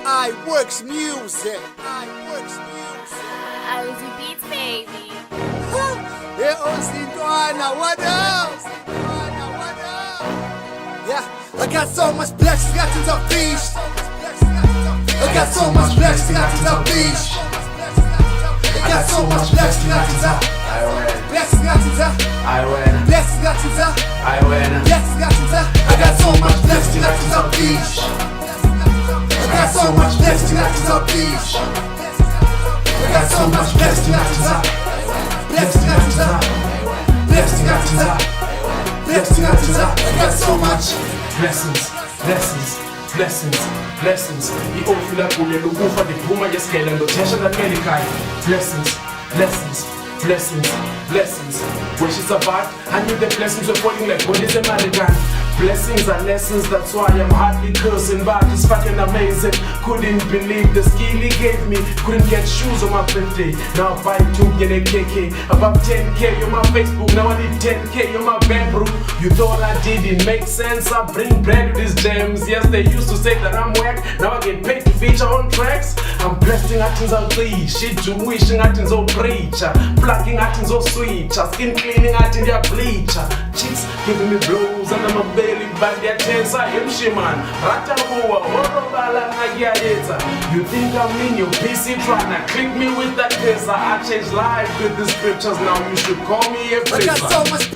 I works music. I works music. Ozzy Beats, baby. Yeah, Ozintwana, what up? What up? Yeah, I got so much blessings, got to the beach. I got so much blessings, got to the beach. I got so much blessings, got to the blessings, got to the blessings, got to the blessings, got to the. I got so much blessings, got to the beach. I got so much blessings, got to the beach. I got so much blessings, got to the blessings, got to the blessings, got to the blessings, got to the. I got so much blessings, blessings, blessings, blessings. I-ofila kunye lokufa ndiphuma ngesikele ndothesha lamelikayo. Blessings, blessings, blessings, blessings. When she survived, I knew the blessings were falling like bodies in Maligan. Blessings are lessons, that's why I'm hardly cursing, but it's fucking amazing. Couldn't believe the skill he gave me. Couldn't get shoes on my birthday. Now I buy 2 in a KK. About 10K on my Facebook, now I need 10K on my bank, bro. You thought I didn't make sense, I bring bread to these gems. Yes, they used to say that I'm whack, now I get paid to feature on tracks. I'm blessing actions all three, shit to wishing actions all preacher. Plugging actions all sweet, skin cleaning actions their bleacher. Chicks giving me blows under my belly, but they're tense, I am shaman. Ratahuwa, horobala nagyadeta. You think I'm in your PC trying to click me with that pizza? I changed life with the scriptures, now you should call me a I got so much